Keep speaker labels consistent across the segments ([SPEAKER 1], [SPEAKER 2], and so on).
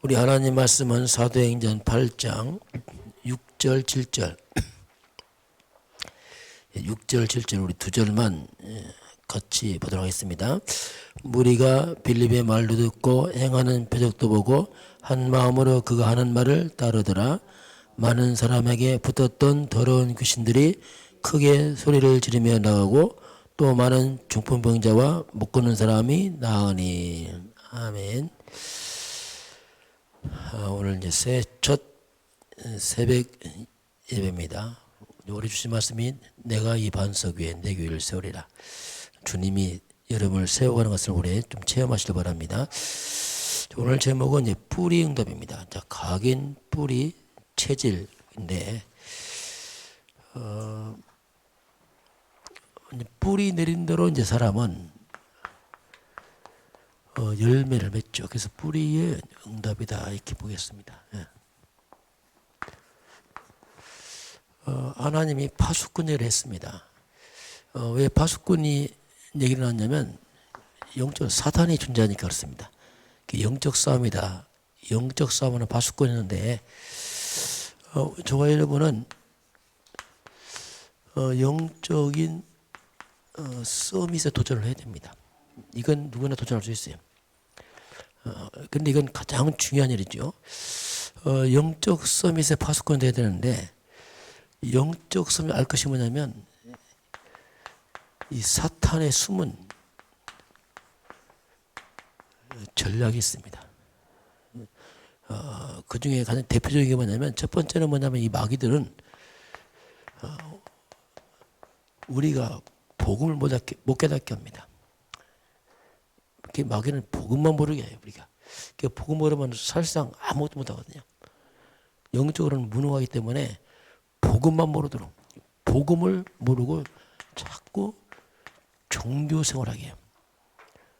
[SPEAKER 1] 우리 하나님 말씀은 사도행전 8장 6절 7절 6절 7절 우리 두 절만 같이 보도록 하겠습니다. 무리가 빌립의 말도 듣고 행하는 표적도 보고 한 마음으로 그가 하는 말을 따르더라. 많은 사람에게 붙었던 더러운 귀신들이 크게 소리를 지르며 나가고 또 많은 중풍병자와 못 걷는 사람이 나으니. 아멘. 오늘 이제 첫 새벽 예배입니다. 우리 주신 말씀이 내가 이 반석 위에 내 교회를 세우리라. 주님이 여러분을 세워가는 것을 우리 좀 체험하시길 바랍니다. 오늘 제목은 이제 뿌리 응답입니다. 자, 각인, 뿌리, 체질인데 뿌리 내린 대로 이제 사람은 열매를 맺죠. 그래서 뿌리의 응답이다 이렇게 보겠습니다. 예. 하나님이 파수꾼 얘기를 했습니다. 왜 파수꾼이 얘기를 하냐면 영적 사탄이 존재하니까 그렇습니다. 영적 싸움이다. 영적 싸움은 파수꾼이었는데 저와 여러분은 영적인 서밋에 도전을 해야 됩니다. 이건 누구나 도전할 수 있어요. 근데 이건 가장 중요한 일이죠. 영적 서밋에 파수꾼이 돼야 되는데 영적 서밋 알 것이 뭐냐면 이 사탄의 숨은 전략이 있습니다. 그 중에 가장 대표적인 게 뭐냐면 첫 번째는 뭐냐면 이 마귀들은 우리가 복음을 못 깨닫게 합니다. 마귀는 복음만 모르게 해요. 우리가 복음 모르면 사실상 아무것도 못하거든요. 영적으로는 무능하기 때문에 복음만 모르도록 복음을 모르고 자꾸 종교 생활하게 해요.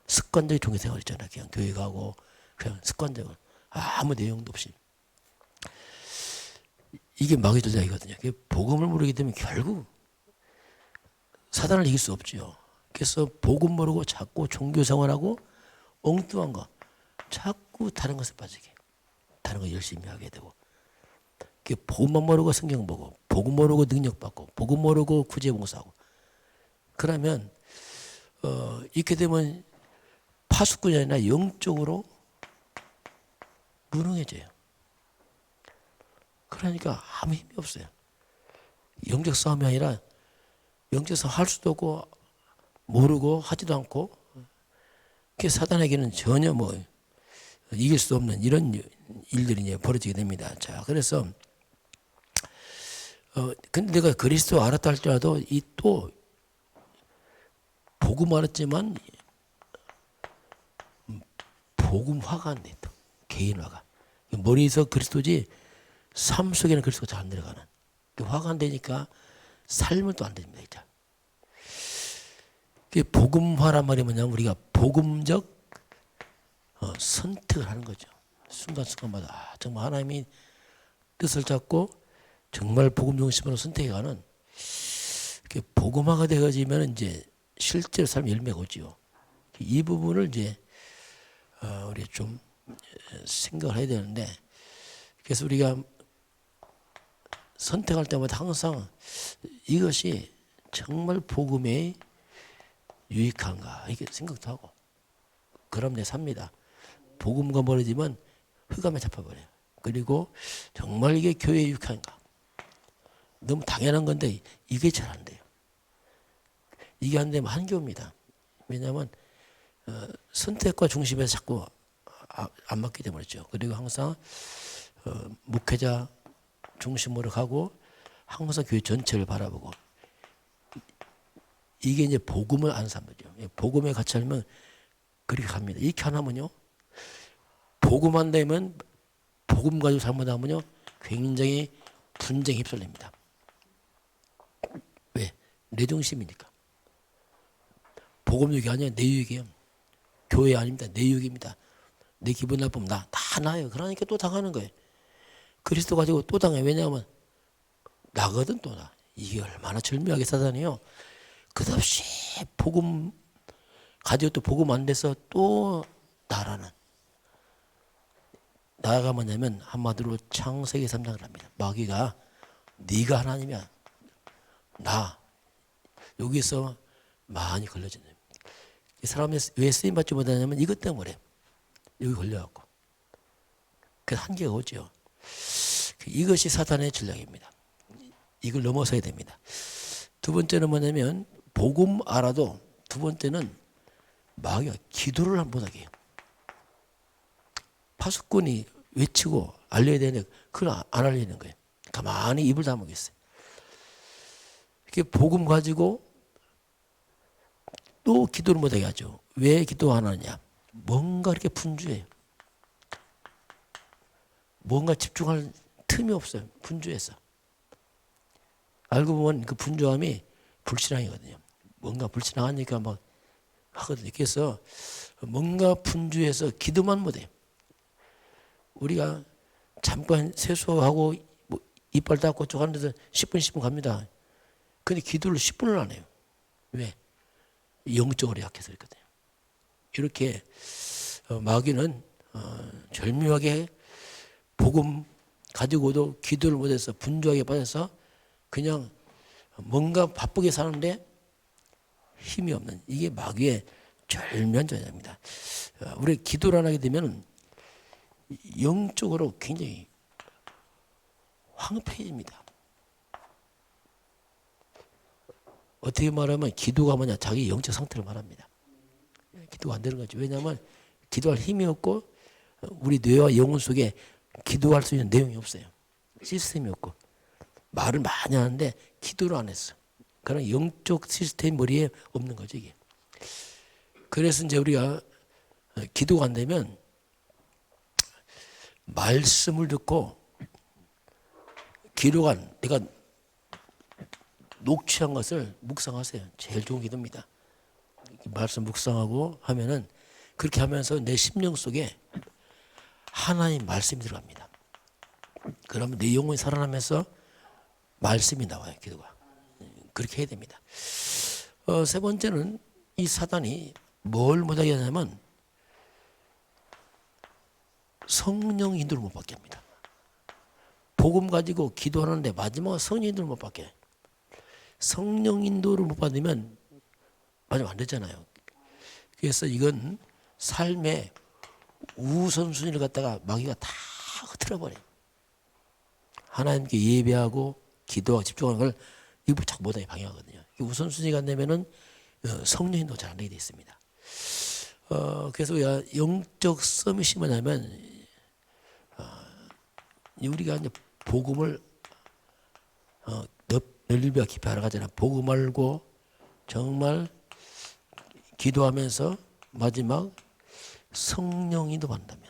[SPEAKER 1] 습관적인 종교 생활 있잖아요. 그냥 교회 가고 그냥 습관적으로 아무 내용도 없이. 이게 마귀 전략이거든요. 복음을 모르게 되면 결국 사단을 이길 수 없죠. 그래서 복음 모르고 자꾸 종교 생활하고 엉뚱한 거 자꾸 다른 것에 빠지게 다른 거 열심히 하게 되고 복음만 모르고 성경 보고 복음 모르고 능력 받고 복음 모르고 구제 봉사하고 그러면 이렇게 되면 파수꾼이 아니라 영적으로 무능해져요. 그러니까 아무 힘이 없어요. 영적 싸움이 아니라 영적 싸움 할 수도 없고 모르고 하지도 않고 그 사단에게는 전혀 이길 수 없는 이런 일들이 이제 벌어지게 됩니다. 자, 그래서 근데 내가 그리스도 알았다 할지라도 이 또 복음 알았지만 복음화가 안 돼. 또 개인화가 머리에서 그리스도지 삶 속에는 그리스도가 잘 안 들어가는 화가 안 되니까 삶은 또 안 됩니다. 복음화란 말이 뭐냐면 우리가 복음적 선택을 하는 거죠. 순간순간마다 정말 하나님이 뜻을 잡고 정말 복음 중심으로 선택해가는 복음화가 되어지면 이제 실제로 삶의 열매가 오지요. 이 부분을 이제 우리 좀 생각을 해야 되는데 그래서 우리가 선택할 때마다 항상 이것이 정말 복음에 유익한가 이렇게 생각도 하고 그럼 내 삽니다. 복음과 멀어지면 흑암에 잡혀버려요. 그리고 정말 이게 교회에 유익한가 너무 당연한 건데 이게 잘 안 돼요. 이게 안 되면 한계입니다. 왜냐하면 선택과 중심에서 자꾸 안 맞기 때문이죠. 그리고 항상 목회자 중심으로 가고 항상 교회 전체를 바라보고 이게 이제 복음을 안 사는 거죠. 복음에 같이 살면 그렇게 갑니다. 이렇게 안 하면요. 복음 안 되면 복음 가지고 잘못하면요. 굉장히 분쟁에 휩쓸립니다. 왜? 내 중심이니까. 복음 유익이 아니에요. 내 유익이에요. 교회 아닙니다. 내 유익입니다. 내 기분 나쁘면 다 나요. 그러니까 또 당하는 거예요. 그리스도 가지고 또 당해요. 왜냐하면 나거든 또 나. 이게 얼마나 절묘하게 사단이요. 끝없이 복음 가지고 또 복음 안 돼서 또 나라는 나아가 뭐냐면 한마디로 창세기 3장을 합니다. 마귀가 네가 하나님이야. 나. 여기서 많이 걸려지는 거예요. 이 사람이 왜 쓰임받지 못하냐면 이것 때문에 여기 걸려갖고. 그래서 한계가 오죠. 이것이 사탄의 전략입니다. 이걸 넘어서야 됩니다. 두 번째는 뭐냐면 복음 알아도 두 번째는 마귀가 기도를 못하게 해요. 파수꾼이 외치고 알려야 되는데 그걸 안 알리는 거예요. 가만히 입을 다물고 있어요. 이렇게 복음 가지고 또 기도를 못하게 하죠. 왜 기도 안 하느냐? 뭔가 이렇게 분주해요. 뭔가 집중할 틈이 없어요. 분주해서. 알고 보면 그 분주함이 불신앙이거든요. 뭔가 불신앙하니까 막 하거든요. 그래서 뭔가 분주해서 기도만 못해요. 우리가 잠깐 세수하고 뭐 이빨 닦고 쭉 하는 데서 10분, 10분 갑니다. 근데 기도를 10분을 안 해요. 왜? 영적으로 약해서 그렇거든요. 이렇게 마귀는 절묘하게 복음 가지고도 기도를 못해서 분주하게 빠져서 그냥 뭔가 바쁘게 사는데 힘이 없는 이게 마귀의 절묘한 전략입니다. 우리 기도를 안 하게 되면 영적으로 굉장히 황폐해집니다. 어떻게 말하면 기도가 뭐냐? 자기 영적 상태를 말합니다. 기도가 안 되는 거죠. 왜냐하면 기도할 힘이 없고 우리 뇌와 영혼 속에 기도할 수 있는 내용이 없어요. 시스템이 없고 말을 많이 하는데 기도를 안 했어. 그런 영적 시스템이 머리에 없는 거죠 이게. 그래서 이제 우리가 기도가 안 되면 말씀을 듣고 기록한 내가 녹취한 것을 묵상하세요. 제일 좋은 기도입니다. 말씀 묵상하고 하면은 그렇게 하면서 내 심령 속에 하나님 말씀이 들어갑니다. 그러면 내 영혼이 살아나면서 말씀이 나와요. 기도가. 그렇게 해야 됩니다. 세 번째는 이 사단이 뭘 못하게 하냐면 성령 인도를 못 받게 합니다. 복음 가지고 기도하는데 마지막에 성령 인도를 못 받게 해요. 성령 인도를 못 받으면 마지막 안 되잖아요. 그래서 이건 삶의 우선순위를 갖다가 마귀가 다 흐트러버려요. 하나님께 예배하고 기도하고 집중하는 걸 이거 자꾸 못하게 방해하거든요. 우선순위가 안 되면은 성령 인도 잘 안 되게 돼 있습니다. 그래서 우리가 영적 서밋이 뭐냐면 우리가 이제 복음을 넓이와 깊이 알아가잖아. 복음 알고 정말 기도하면서 마지막 성령인도 받는다면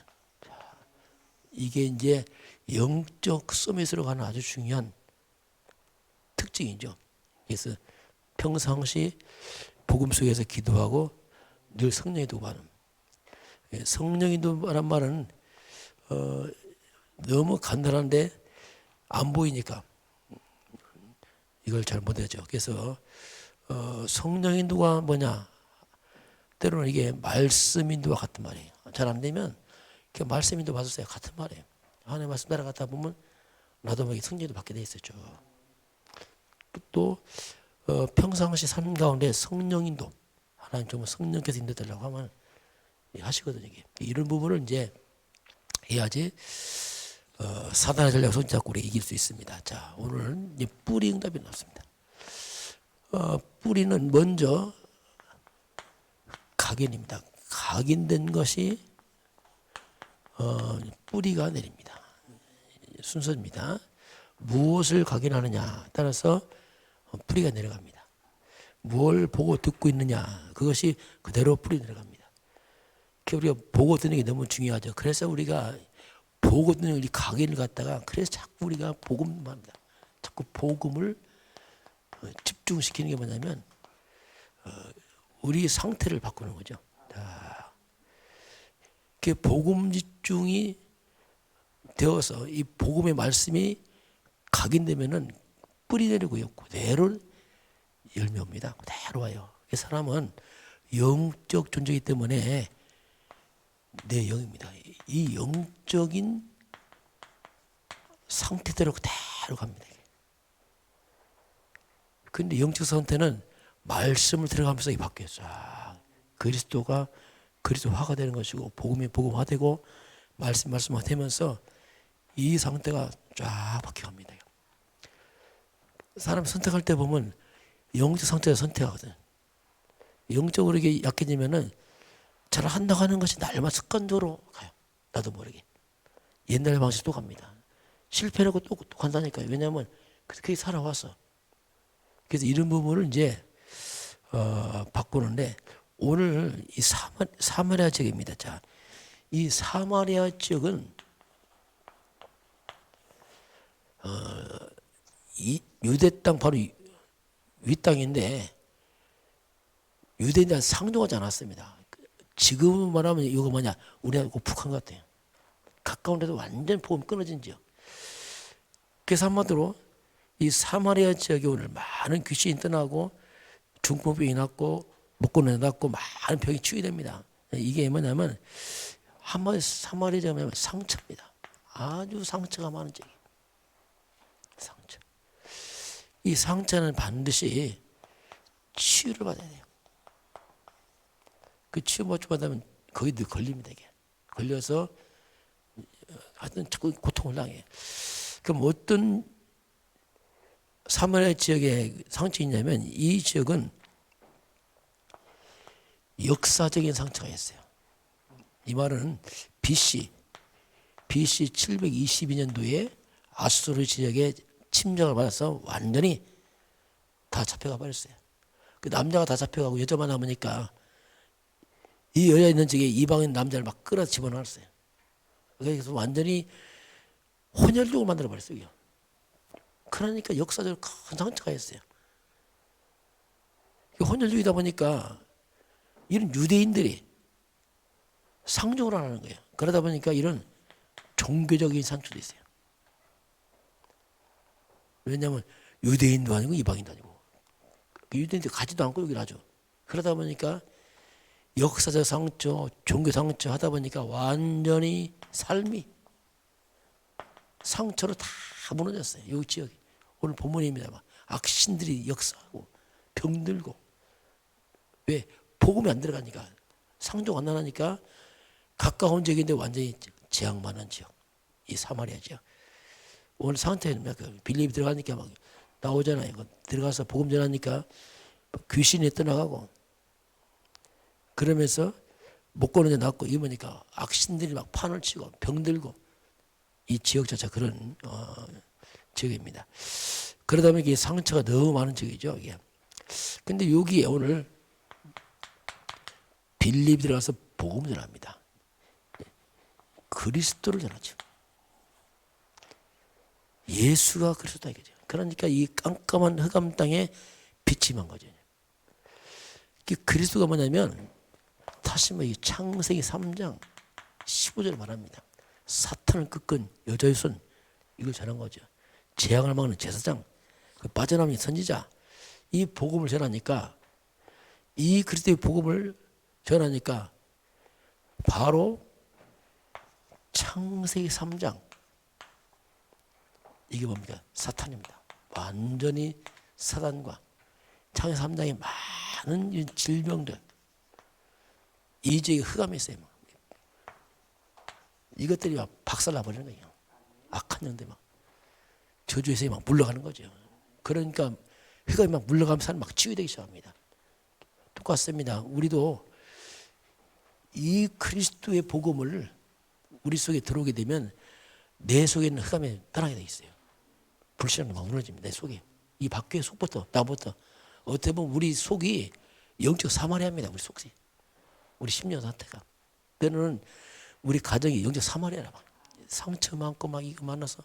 [SPEAKER 1] 이게 이제 영적 서밋으로 가는 아주 중요한 특징이죠. 그래서 평상시 복음 속에서 기도하고 늘 성령인도 받는. 성령인도 받는 말은 너무 간단한데 안 보이니까 이걸 잘 못하죠. 그래서 성령 인도가 뭐냐? 때로는 이게 말씀 인도와 같은 말이에요. 잘 안 되면 말씀 인도 받았어요. 같은 말이에요. 하나님 말씀 따라가다 보면 나도 모르게 성령 인도 받게 돼 있었죠. 또 평상시 삶 가운데 성령 인도 하나님 정말 성령께서 인도되려고 하면 하시거든요. 이게. 이런 부분을 이제 해야지 사단의 전략을 손잡고 우리 이길 수 있습니다. 자, 오늘은 이제 뿌리 응답이 나왔습니다. 뿌리는 먼저 각인입니다. 각인된 것이 뿌리가 내립니다. 순서입니다. 무엇을 각인하느냐 따라서 뿌리가 내려갑니다. 뭘 보고 듣고 있느냐 그것이 그대로 뿌리 내려갑니다. 우리가 보고 듣는 게 너무 중요하죠. 그래서 우리가 보고 듣는 이 각인을 갖다가 그래서 자꾸 우리가 복음만 합니다. 자꾸 복음을 집중시키는 게 뭐냐면 우리 상태를 바꾸는 거죠. 그 복음 집중이 되어서 이 복음의 말씀이 각인되면은 뿌리 내리고요. 그대로 열매 옵니다. 그대로 와요. 이 사람은 영적 존재이기 때문에 내 영입니다. 이 영적인 상태대로 그대로 갑니다. 근데 영적 상태는 말씀을 들어가면서 바뀌어요. 쫙 그리스도가 그리스도화가 되는 것이고 복음이 복음화되고 말씀화 되면서 이 상태가 쫙 바뀌어갑니다. 사람 선택할 때 보면 영적 상태를 선택하거든. 영적으로 이게 약해지면은 잘 한다고 하는 것이 날마다 습관적으로 가요. 나도 모르게. 옛날 방식도 갑니다. 실패하고 또 간다니까요. 왜냐하면 그렇게 살아왔어. 그래서 이런 부분을 이제 바꾸는데 오늘 이 사마리아 지역입니다. 자, 이 사마리아 지역은 이 유대 땅 바로 위 땅인데 유대인들은 상종하지 않았습니다. 지금 말하면 이거 뭐냐 우리하고 북한 같아요. 가까운 데도 완전 복음 끊어진 지역. 그래서 한마디로 이 사마리아 지역에 오늘 많은 귀신이 떠나고 중풍병이 났고 목구멍이 났고 많은 병이 치유됩니다. 이게 뭐냐면 한마디 사마리아 지역은 상처입니다. 아주 상처가 많은 지역. 상처. 이 상처는 반드시 치유를 받아야 돼요. 그 치유 못 받으면 거의 늘 걸립니다. 이게. 걸려서 하여튼 자꾸 고통을 당해. 그럼 어떤 사마리아 지역에 상처가 있냐면 이 지역은 역사적인 상처가 있어요. 이 말은 BC 722년도에 아수르 지역에 침략을 받아서 완전히 다 잡혀가 버렸어요. 그 남자가 다 잡혀가고 여자만 남으니까 이 여자 있는 지역에 이방인 남자를 막 끌어 집어넣었어요. 그래서 완전히 혼혈족을 만들어 버렸어요. 그러니까 역사적으로 큰 상처가 있어요. 혼혈족이다 보니까 이런 유대인들이 상종을 안 하는 거예요. 그러다 보니까 이런 종교적인 상처도 있어요. 왜냐하면 유대인도 아니고 이방인도 아니고 유대인들 가지도 않고 여기를 하죠. 그러다 보니까 역사적 상처, 종교 상처 하다 보니까 완전히 삶이 상처로 다 무너졌어요. 이 지역이. 오늘 본문입니다. 악신들이 역사하고 병들고 왜? 복음이 안 들어가니까 상종 안 나니까 가까운 지역인데 완전히 재앙 많은 지역. 이 사마리아 지역. 오늘 상태는 빌립이 들어가니까 막 나오잖아요. 들어가서 복음 전하니까 귀신이 떠나가고 그러면서 못 고는 데 낫고 이러니까 악신들이 막 판을 치고 병들고 이 지역 자체가 그런 지역입니다. 그러다 보니까 상처가 너무 많은 지역이죠. 이게. 근데 여기에 오늘 빌립이 들어가서 복음을 전합니다. 그리스도를 전하죠. 예수가 그리스도다 이거죠. 그러니까 이 깜깜한 흑암 땅에 빛이 만 거죠. 그리스도가 뭐냐면 다시 이 창세기 3장 15절 말합니다. 사탄을 꺾은 여자의 손 이걸 전한 거죠. 재앙을 막는 제사장, 빠져나오는 선지자. 이 복음을 전하니까 이 그리스도의 복음을 전하니까 바로 창세기 3장 이게 뭡니까? 사탄입니다. 완전히 사단과 창세기 3장에 많은 질병들 이 지역에 흑암이 있어요. 이것들이 막 박살나버리는 거예요. 악한 영들 막 저주에서 막 물러가는 거죠. 그러니까 흑암이 막 물러가면서 막 치유되기 시작합니다. 똑같습니다. 우리도 이 그리스도의 복음을 우리 속에 들어오게 되면 내 속에 있는 흑암이 떠나게 돼 있어요. 불신앙이 막 무너집니다. 내 속에. 이 밖의 속부터 나부터 어떻게 보면 우리 속이 영적 사마리아입니다. 우리 속이. 우리 심령 상태가. 때로는 우리 가정이 영적 사마리아라 막 상처 많고 막 이거 많아서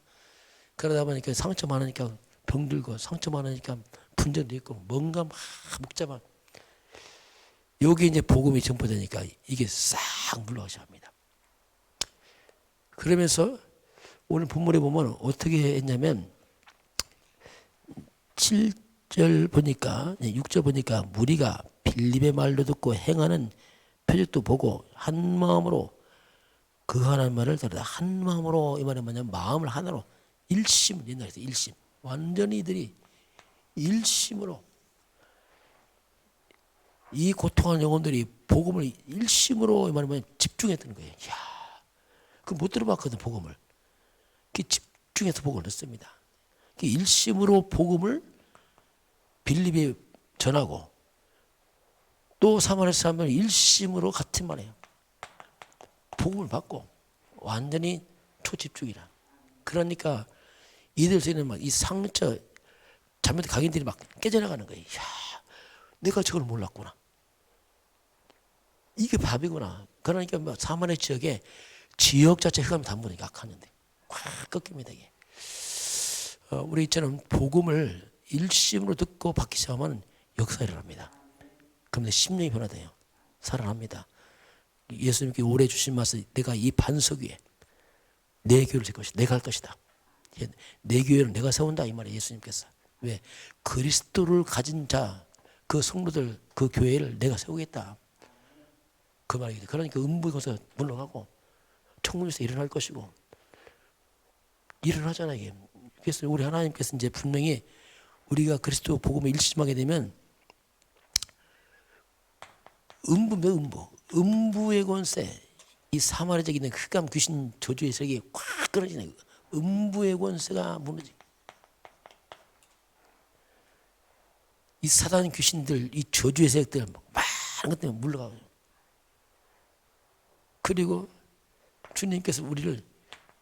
[SPEAKER 1] 그러다 보니까 상처 많으니까 병들고 상처 많으니까 분쟁도 있고 뭔가 막 복잡한 여기 이제 복음이 전파되니까 이게 싹 물러가셔야 합니다. 그러면서 오늘 본문에 보면 어떻게 했냐면 7절 보니까 6절 보니까 무리가 빌립의 말도 듣고 행하는 표적도 보고 한 마음으로 그 하나님 말을 들으다 한 마음으로, 이 말이 뭐냐면 마음을 하나로 일심, 옛날에서 일심, 완전히 이들이 일심으로, 이 고통하는 영혼들이 복음을 일심으로, 이 말이 뭐냐면 집중했던 거예요. 이야, 그 못 들어봤거든 복음을. 그 집중해서 복음을 듣습니다. 그 일심으로 복음을 빌립에 전하고, 또 사마리아 사람들은 일심으로 같은 말이에요. 복음을 받고 완전히 초집중이라. 그러니까 이들 속에는 막 이 상처, 잘못된 각인들이 막 깨져나가는 거예요. 이야, 내가 저걸 몰랐구나. 이게 밥이구나. 그러니까 뭐 사마리아 지역에 지역 자체 흑암이 담보는 약하는데 확 꺾입니다. 이게. 우리 이처럼 복음을 일심으로 듣고 받기 시작하면 역사가 일어납니다. 그러면 심령이 변화돼요. 살아납니다. 예수님께 오래 주신 말씀, 내가 이 반석 위에 내 교회를 세울 것이다. 내가 할 것이다. 내 교회를 내가 세운다, 이 말이에요. 예수님께서. 왜? 그리스도를 가진 자, 그 성도들, 그 교회를 내가 세우겠다. 그 말이거든요. 그러니까 음부에서 물러가고 천국에서 일어날 것이고, 일어나잖아요. 이게. 그래서 우리 하나님께서 이제 분명히 우리가 그리스도 복음을 일심하게 되면 음부의 권세, 이 사마리아적인 있는 흑암 귀신 저주의 세력이 확 끊어지네. 음부의 권세가 무너지. 이 사단 귀신들, 이 저주의 세력들 많은 것 때문에 물러가요. 그리고 주님께서 우리를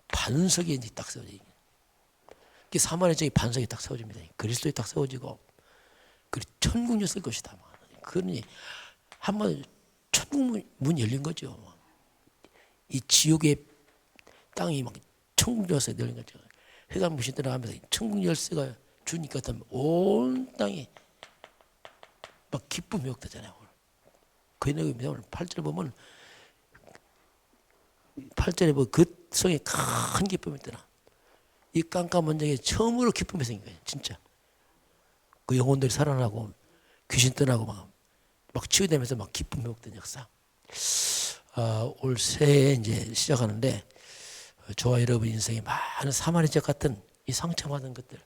[SPEAKER 1] 반석에 이제 딱 세워져요. 사마리아적인 반석이 딱 세워집니다. 그리스도에 딱 세워지고, 그리고 천국을 쓸 것이다. 그러니 한번 천국 문 열린 거죠. 이 지옥의 땅이 막 천국 열쇠 열린 거죠. 흑암 귀신 들어가면서 천국 열쇠가 주니까 온 땅이 막 기쁨이 회복되잖아요. 그 오늘 8절 보면 8절에 뭐 그 성에 큰 기쁨이 있더라. 이 깜깜한 장에 처음으로 기쁨이 생긴 거예요. 진짜. 그 영혼들이 살아나고 귀신 떠나고 막 치유되면서 막 기쁨이 회복된 역사. 올 새해 이제 시작하는데 저와 여러분 인생에 많은 사마리아 같은 이 상처받은 것들,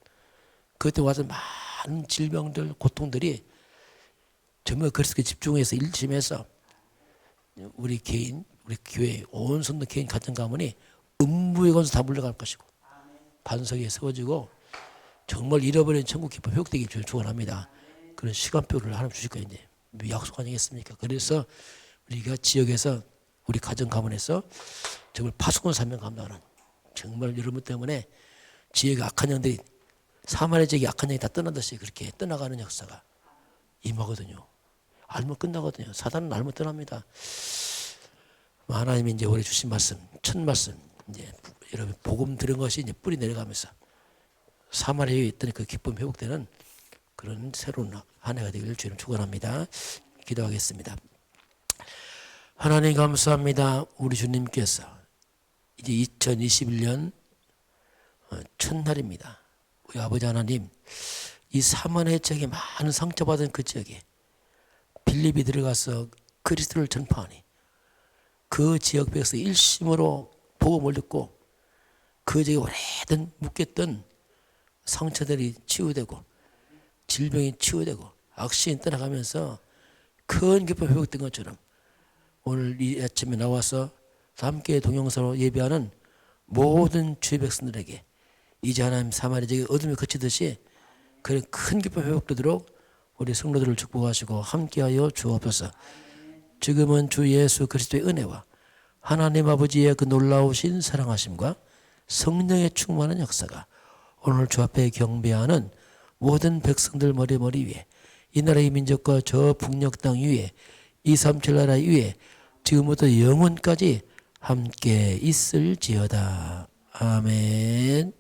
[SPEAKER 1] 그때 와서 많은 질병들, 고통들이 정말 그리스도에 집중해서 일심해서 우리 개인, 우리 교회 온 성도 개인 가정 가문이 음부의 권세 다 물러갈 것이고 반석에 세워지고 정말 잃어버린 천국 기쁨 회복되기 축원합니다. 그런 시간표를 하나님 주실 거예요. 이제 약속 아니겠습니까? 그래서 우리가 지역에서 우리 가정 가문에서 정말 파수꾼 사명 감당하는, 정말 여러분 때문에 지역의 악한 영들이, 사마리아 지역의 악한 영이 다 떠나듯이 그렇게 떠나가는 역사가 임하거든요. 알면 끝나거든요. 사단은 알면 떠납니다. 하나님이 이제 올해 주신 말씀, 첫 말씀, 이제 여러분 복음 들은 것이 이제 뿌리 내려가면서 사마리아에 있던 그 기쁨 회복되는 그런 새로운 한 해가 되기를 주님 축원합니다. 기도하겠습니다. 하나님 감사합니다. 우리 주님께서 이제 2021년 첫날입니다. 우리 아버지 하나님, 이 사마리아 지역에 많은 상처받은 그 지역에 빌립이 들어가서 그리스도를 전파하니 그 지역 백성 일심으로 복음을 듣고 그 지역에 오래된 묶였던 상처들이 치유되고 질병이 치유되고 악신이 떠나가면서 큰 기쁨이 회복된 것처럼 오늘 이 아침에 나와서 함께 동영상으로 예배하는 모든 주의 백성들에게 이제 하나님 사마리아 지역에 어둠이 그치듯이 그런 큰 기쁨이 회복되도록 우리 성도들을 축복하시고 함께하여 주옵소서. 지금은 주 예수 그리스도의 은혜와 하나님 아버지의 그 놀라우신 사랑하심과 성령의 충만한 역사가 오늘 주 앞에 경배하는 모든 백성들 머리 위에, 이 나라의 민족과 저 북녘 땅 위에, 237 나라 위에 지금부터 영원까지 함께 있을지어다. 아멘.